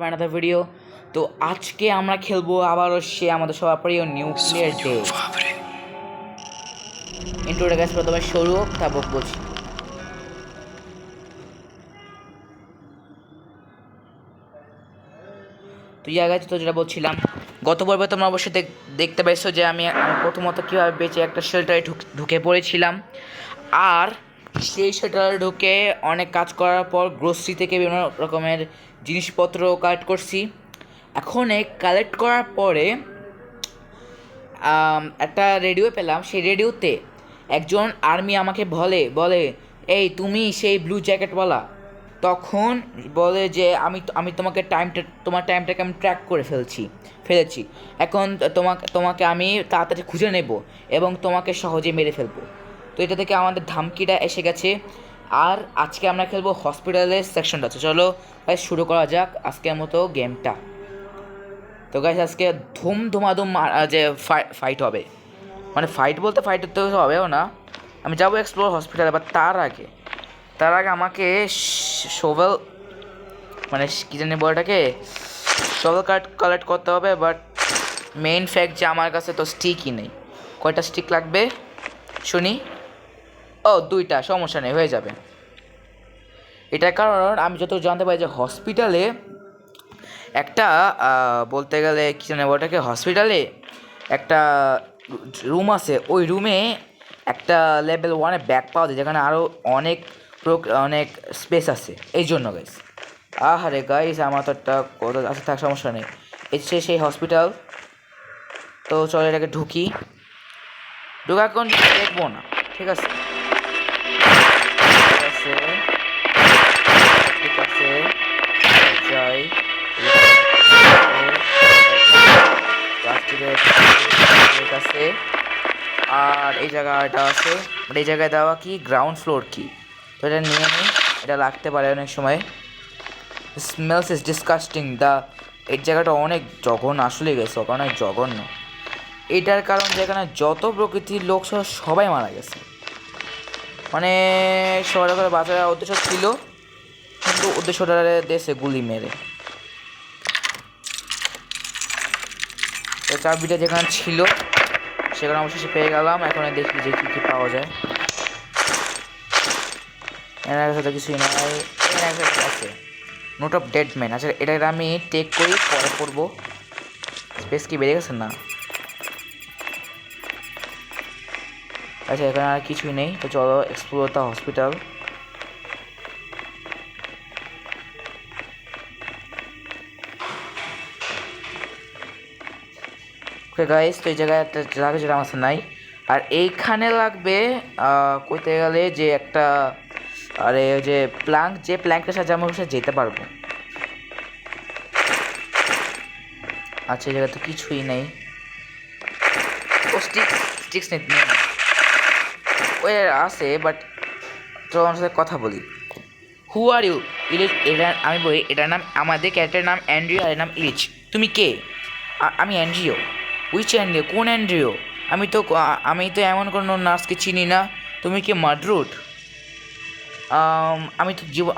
another video. তো আজকে আমরা খেলবো আবারও সে আমাদের সবার প্রিয় নিউক্লিয়ার ডে। ইন্ট্রোটা গাইস প্রথমে শুরু হোক, তারপর বলছি। তো গাইস, তো যেটা বলছিলাম, গত পর্বে তোমরা অবশ্যই দেখতে পাইছো যে আমি প্রথমত কীভাবে বেঁচে একটা শেল্টারে ঢুকে পড়েছিলাম। আর সেই শেল্টারে ঢুকে অনেক কাজ করার পর গ্রোসারি থেকে বিভিন্ন রকমের জিনিসপত্র কালেক্ট করছি। এখন কালেক্ট করার পরে একটা রেডিও পেলাম। সেই রেডিওতে একজন আর্মি আমাকে বলে এই তুমি সেই ব্লু জ্যাকেটওয়ালা। তখন বলে যে আমি তোমার টাইমটাকে আমি ট্র্যাক করে ফেলেছি। এখন তোমাকে আমি তাড়াতাড়ি খুঁজে নেব এবং তোমাকে সহজে মেরে ফেলবো। তো এটা থেকে আমাদের ধমকিটা এসে গেছে। আর আজকে আমরা খেলবো হসপিটালের সেকশনটা। তো চলো গাইস, শুরু করা যাক আজকের মতো গেমটা। তো গাইস, আজকে ধুমাধুম যে ফাইট হবে, মানে ফাইট বলতে ফাইট তো হবেও না। আমি যাবো এক্সপ্লোর হসপিটালে, বাট তার আগে আমাকে শোভেল, মানে কী জানি বলটাকে, শোভেল কালেক্ট করতে হবে। বাট মেইন ফ্যাক্ট যে আমার কাছে তো স্টিকই নেই। কয়টা স্টিক লাগবে শুনি? ও, 2টা, সমস্যা নেই, হয়ে যাবে। এটার কারণ আমি যত জানতে পারি যে হসপিটালে একটা বলতে গেলে কী জানে ওটাকে, হসপিটালে একটা রুম আছে। ওই রুমে একটা লেভেল 1-এ ব্যাগ পাওয়া যায়, যেখানে আরও অনেক স্পেস আছে। এই জন্য গাইস, আরে গাইস, আমার তো একটা কথা আছে, থাক, সমস্যা নেই। সেই হসপিটাল। তো চলো এটাকে ঢুকা এখন দেখবো না, ঠিক আছে? ঠিক আছে, যাই। আছে আর এই জায়গাটা আছে, এই জায়গায় দেওয়া কি গ্রাউন্ড ফ্লোর কি। তো এটা নিয়ে নিই, এটা লাগতে পারে অনেক সময়। Smells is disgusting. এই জায়গাটা অনেক জঘন্য, আসলে গেছে অনেক জঘন্য। এটার কারণ যেখানে যত প্রকৃতির লোক সবাই মারা গেছে, মানে সবার করে বাঁচার উদ্দেশ্য ছিল, কিন্তু উদ্দেশ্যটা দেশে গুলি মেরে। চাবিটা যেখানে ছিল সেখানে অবশেষে পেয়ে গেলাম। এখন দেখি যে কী পাওয়া যায়। এনার সাথে কিছুই নাই, আছে নোট অফ ডেড ম্যান। আচ্ছা, এটা আমি টেক করি, পরে পড়বো। স্পেস কি বেড়ে গেছে না? আচ্ছা, এখানে আর কিছুই নেই। তো চলো explore the hospital. Okay guys, তো এই জায়গায় একটা লাগে যেটা আমার নাই। আর এইখানে লাগবে কইতে গেলে যে একটা, আরে যে প্ল্যাঙ্কের সাথে আমরা যেতে পারবো। আচ্ছা, এই জায়গায় তো কিছুই নেই। ও, স্টিক্স নেই, ওই আছে, বাট তো আমার সাথে কথা বলি। হু আর ইউ? ইলিচ। এটা আমি বলি, এটার নাম, আমাদের ক্যারেক্টারের নাম অ্যান্ড্রিও, আর এর নাম ইলিচ। তুমি কে? আমি অ্যান্ড্রিও। Which Andrew? কোন অ্যান্ড্রিও? আমি তো এমন কোনো নার্সকে চিনি না। তুমি কি মাডরুট?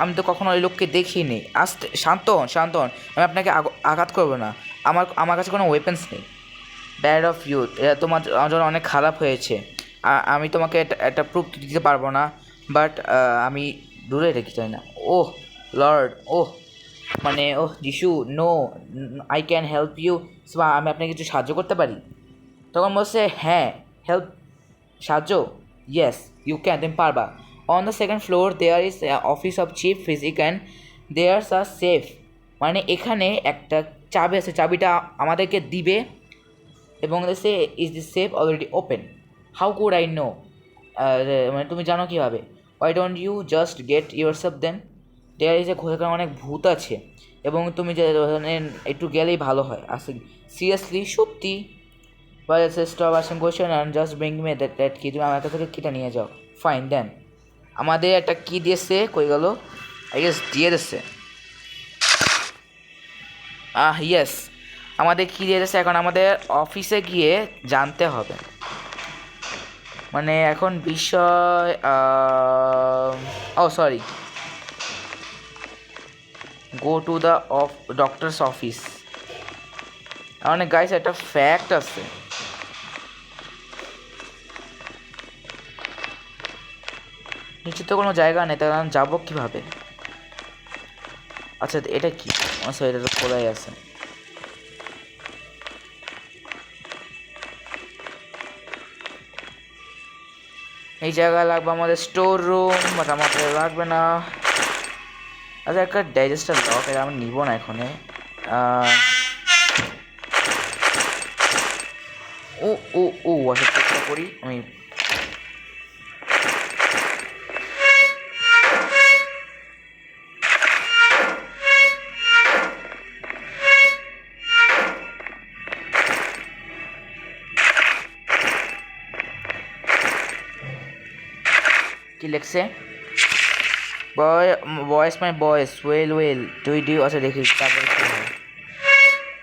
আমি তো কখনো ওই লোককে দেখিনি। আস্তে, শান্ত হন। আমি আপনাকে আঘাত করবো না। আমার কাছে কোনো ওয়েপেন্স নেই। Bad of you. এটা তোমার জন্য অনেক খারাপ হয়েছে। আমি তোমাকে একটা প্রুফ দিতে পারবো না, বাট আমি দূরে রেখে চাই না। ওহ লর্ড, মানে যিশু, no, I can help you. আমি আপনাকে কিছু সাহায্য করতে পারি? তখন বলছে, হ্যাঁ, হেল্প, সাহায্য, ইয়েস ইউ ক্যান, তুমি পারবা। On the second floor there is office of chief physician, there's our safe. মানে এখানে একটা চাবি আছে, চাবিটা আমাদেরকে দিবে এবং সে is the safe already open. How could I know? মানে তুমি জানো কীভাবে? Why don't you just get yourself then? There is এখানে অনেক ভূত আছে এবং তুমি যে একটু গেলেই ভালো হয়। আসলে সিরিয়াসলি, সত্যি? Well, it's a stop asking question and just bring me that key. তুমি আমার কাছ থেকে কিটা নিয়ে যাও। Fine then. আমাদের একটা কি দিয়েছে, কই গেল? আই গেস দিয়ে দিচ্ছে। ইয়েস, আমাদের কি দিয়ে দিচ্ছে। এখন আমাদের অফিসে গিয়ে জানতে হবে। মানে এখন বিষয়, oh sorry, go to the doctor's office. মানে গাইস একটা ফ্যাক্ট আছে, নিচে তো কোনো জায়গা নেই, তাহলে আমি যাবো কীভাবে? আচ্ছা এটা কি? আচ্ছা এটা তো খোলাই আছে। এই জায়গায় লাগবে আমাদের স্টোর রুম, বাট আমাদের লাগবে না। আচ্ছা একটা ডাইজেস্টার লক, এটা আমি নিব না এখানে। ও ও ও আসার চেষ্টা করি আমি। কি লেখছে? বয়েস মাই বয়েস ওয়েল ওয়েল ডু আচ্ছা দেখি তারপরে কি হয়।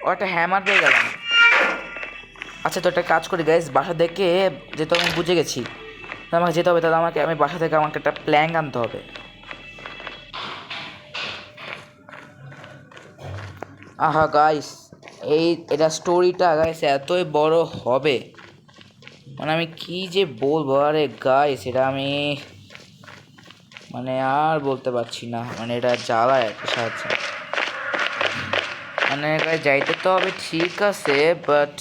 ও একটা হ্যামার পেয়ে গেলাম। আচ্ছা তো একটা কাজ করি গাইস, বাসা থেকে যেহেতু আমি বুঝে গেছি আমাকে যেতে হবে, তাহলে আমি বাসা থেকে আমাকে একটা প্ল্যান আনতে হবে। আহা গাইস, এটা স্টোরিটা গাইস এতই বড় হবে, মানে আমি কি যে বলবো। আরে গাইস এটা আমি মানে আর বলতে পারছি না, মানে এটা জ্বালায় একটা সাহায্য। মানে যাইতে তো হবে ঠিক আছে, বাট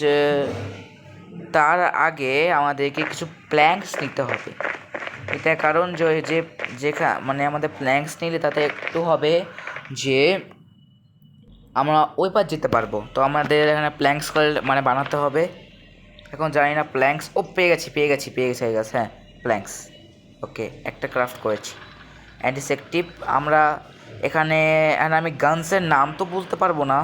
তার আগে আমাদেরকে কিছু প্ল্যাঙ্কস নিতে হবে। এটা কারণ মানে আমাদের প্ল্যাঙ্কস নিলে তাতে একটু হবে যে আমরা ওই পার যেতে পারবো। তো আমাদের এখানে প্ল্যাঙ্কস করে মানে বানাতে হবে। এখন জানি না প্ল্যাঙ্কস, ও পেয়ে গেছি হ্যাঁ প্ল্যাঙ্কস। ওকে একটা ক্রাফট করেছি অ্যান্টিসেপটিভ। আমরা এখানে আমি গানসের নাম তো বলতে পারবো না,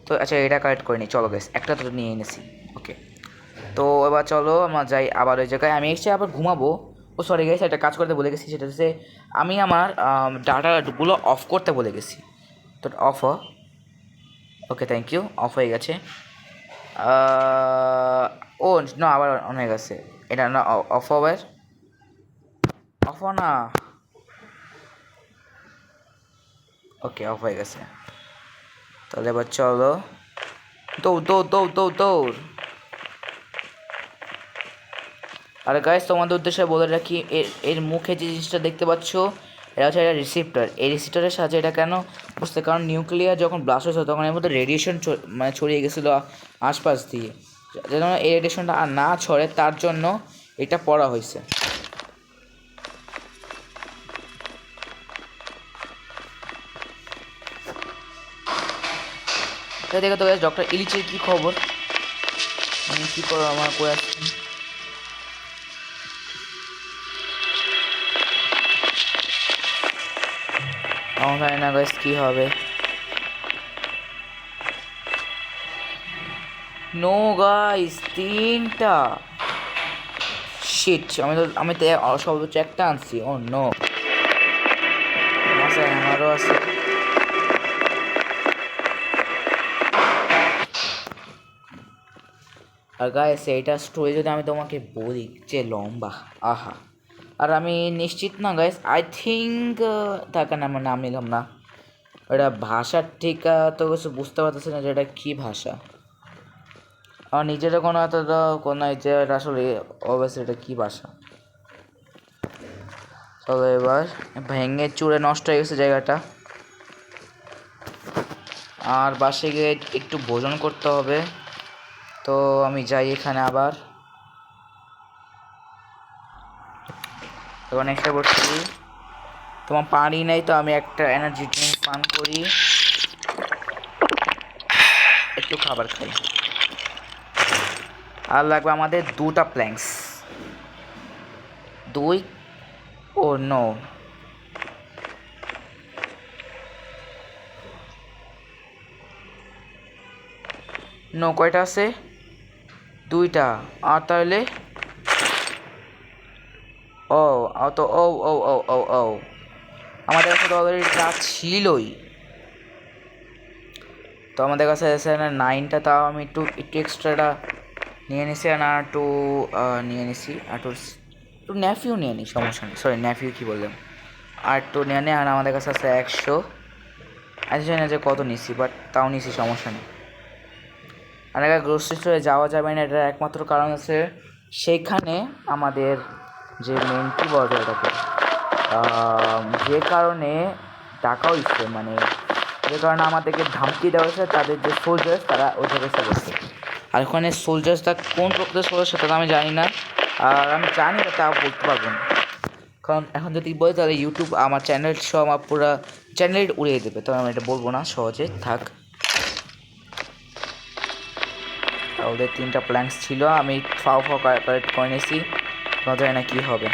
তো আচ্ছা এটা কালেক্ট করে নিই। চলো গাইস একটা তো নিয়ে এনেছি। ওকে তো এবার চলো আমরা যাই আবার ওই জায়গায়। আমি এসে আবার ঘুমাবো। ও সরি গাইস একটা কাজ করতে বলে গেছি, সেটা হচ্ছে আমি আমার ডাটাগুলো অফ করতে বলে গেছি। তো off okay thank you, off হয়ে গেছে। ও না আবার অন হয়ে গেছে, এটা না অফ হবে, অফ না। ওকে অফ হয়ে গেছে, তাহলে এবার চলো দৌড় দৌড় দৌড় দৌড় দৌড়। আর গাইস তোমাদের উদ্দেশ্যে বলে রাখি, এর মুখে যে জিনিসটা দেখতে পাচ্ছ এটা হচ্ছে একটা রিসিপ্টার। এই রিসিপ্টারের সাহায্যে এটা কেন বুঝতে, কারণ নিউক্লিয়ার যখন ব্লাস্ট হয়েছিল তখন এর মধ্যে রেডিয়েশন মানে ছড়িয়ে গেছিলো আশপাশ দিয়ে, যেন এই রেডিয়েশনটা আর না ছড়ে তার জন্য এটা পড়া হয়েছে। দেখো তো ডক্টর ইলিচের কী খবর, মানে কী করো আমার করে আসছি। আমার জানি না গাইস কী হবে। নো গাইস তিনটা শিট, আমি তো সর্বোচ্চ একটা আনছি। ও নো আচ্ছা আমারও আছে। আর গাইস এইটা স্টোরি যদি আমি তোমাকে বলি যে লম্বা, আহা। আর আমি নিশ্চিত না গাইস, আই থিঙ্ক থাকে না, আমার নাম নিলাম না, এটা ভাষার ঠিক তো কিছু বুঝতে পারতেছি না যে এটা কী ভাষা। আমার নিজেরও কোনো এত কোনো যে এটা আসলে অবশ্যই এটা কী ভাষা। চলো এবার ভেঙে চুরে নষ্ট হয়ে গেছে জায়গাটা, আর বাসে গিয়ে একটু ভোজন করতে হবে। তো আমি যাই এখানে আবার, তখন একটা বলছি তোমার পানি নেই, তো আমি একটা এনার্জি ড্রিঙ্ক পান করি, একটু খাবার খাই। আর লাগবে আমাদের দুটা প্ল্যাঙ্কস, দুই। ও নো নো কয়টা আছে? দুইটা। আর তাহলে ও তো ও ও ও ও ও আমাদের কাছে তো অলরেডি কাজ ছিলই, তো আমাদের কাছে এসে না 9টা, তাও আমি একটু এক্সট্রাটা নিয়ে নিছি। আর একটু নিয়ে নিছি, আর একটু ন্যাফিউ নিয়ে নিই, সমস্যা নেই। সরি ন্যাফিউ কী বললাম, আর একটু নিয়ে নিই। আর আমাদের কাছে আছে 100, আজ জানি না যে কত নিছি, বাট তাও নিছি, সমস্যা নেই। আর একটা গ্রোসারি স্টোরে যাওয়া যাবে না, এটার একমাত্র কারণ আছে সেইখানে আমাদের যে মেন কী বলা যায় এটাকে, যে কারণে টাকাও দিচ্ছে, মানে যে কারণে আমাদেরকে ধমকি দেওয়া হয়েছে, তাদের যে সোলজার্স তারা ওই জায়গায় চলেছে। আর ওখানে সোলজার্সটা কোন প্রকৃতির সোলজার সেটা তো আমি জানি না, আর আমি জানি না তা বলতে পারবো না, কারণ এখন যদি বলি তাহলে ইউটিউব আমার চ্যানেল সহ আমার পুরো চ্যানেল উড়িয়ে দেবে, তো আমি এটা বলবো না, সহজে থাক। ওদের 3টা প্ল্যাঙ্কস ছিল, আমি ফাও কালেক্ট করে নিয়েছি, জানি না কী হবে।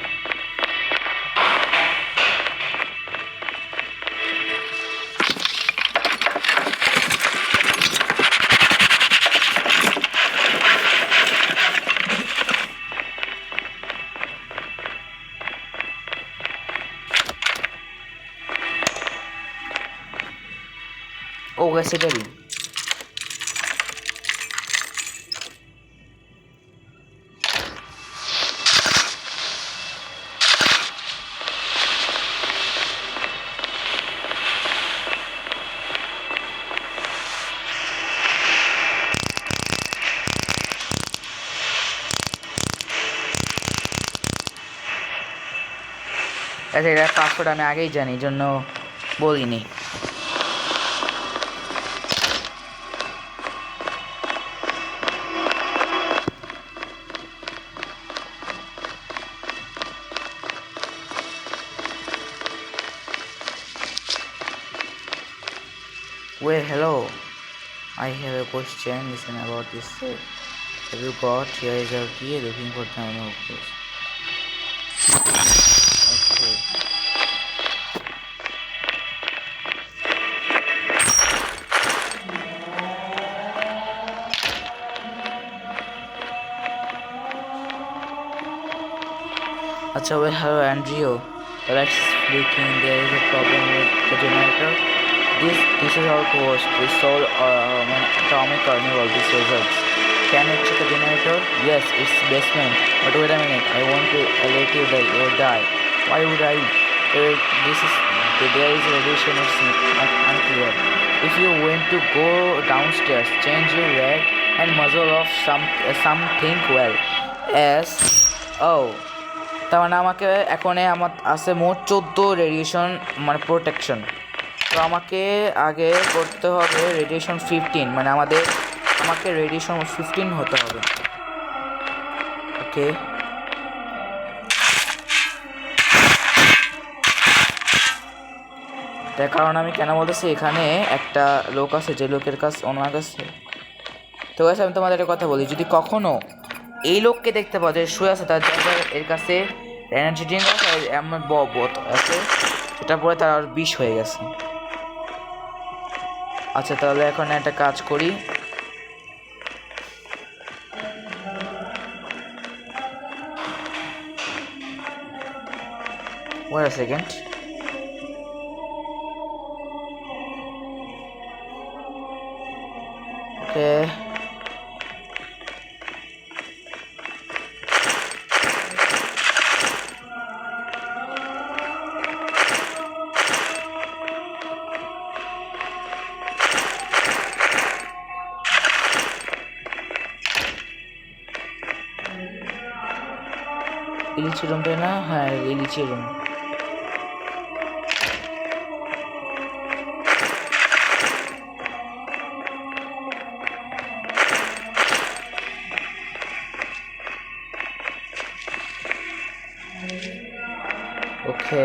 ও গেছে এটারই। আচ্ছা, এটার পাসওয়ার্ড আমি আগেই জানি, এই জন্য বলিনি। Well, hello. I have a question. Listen about this. Have you got here is a key looking for the owner of this? Okay. Acha, well, hello, Andrew. The lights leaking. There is a problem with the generator. This is how it was. We saw an atomic carnival. These results. Can you check the generator? Yes, it's basement. But wait a minute. I want to let you die or die. Why would I? There is radiation. It's unclear. If you want to go downstairs, change your red and muzzle off something well. As oh. তার মানে আমাকে এখন আমার আছে মোট 14 radiation মানে protection, তো আমাকে আগে করতে হবে রেডিয়েশন 15, মানে আমাকে রেডিয়েশন 15 হতে হবে। ওকে, তার কারণ আমি কেন বলতেছি, এখানে একটা লোক আছে, যে লোকের কাছে ওনার কাছে, তো আছে আমি তোমাদের একটা কথা বলি, যদি কখনো এই লোককে দেখতে পাও যে শুয়ে আছে, তার এর কাছে এনার্জি ড্রিঙ্ক আছে, এমন বোতল আছে, এটা পরে তার আর 20 হয়ে গেছে। আচ্ছা, তাহলে এখন একটা কাজ করি, wait a second. Okay. ইলিচি রুমটা না, হ্যাঁ ইলিচি রুম। ওকে,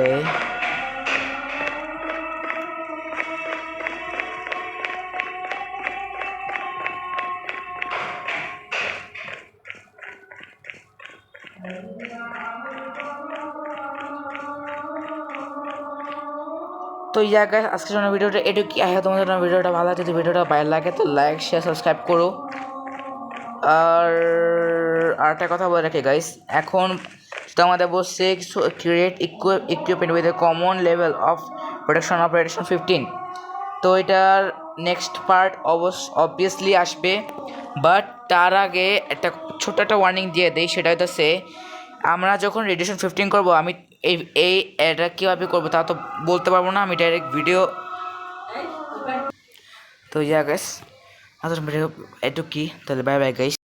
তো এই জায়গায় আজকের জন্য ভিডিওটা এটুকু। তোমাদের জন্য ভিডিওটা ভালো লাগে, যদি ভিডিওটা ভালো লাগে তো লাইক শেয়ার সাবস্ক্রাইব করো। আর আরেকটা কথা বলে রাখি গাইস, এখন তো আমাদের বলছে create equipment with a common level of protection of radiation 15, তো এটার নেক্সট পার্ট অবভিয়াসলি আসবে, বাট তার আগে একটা ছোট্ট একটা ওয়ার্নিং দিয়ে দেই, সেটা হইতেছে আমরা যখন রেডিয়েশন 15 করবো, আমি এটা কীভাবে করবো তা তো বলতে পারবো না, আমি ডাইরেক্ট ভিডিও তো ইয়া গাইস আজকের ভিডিও এটুকুই, তাহলে বাই বাই গাইস।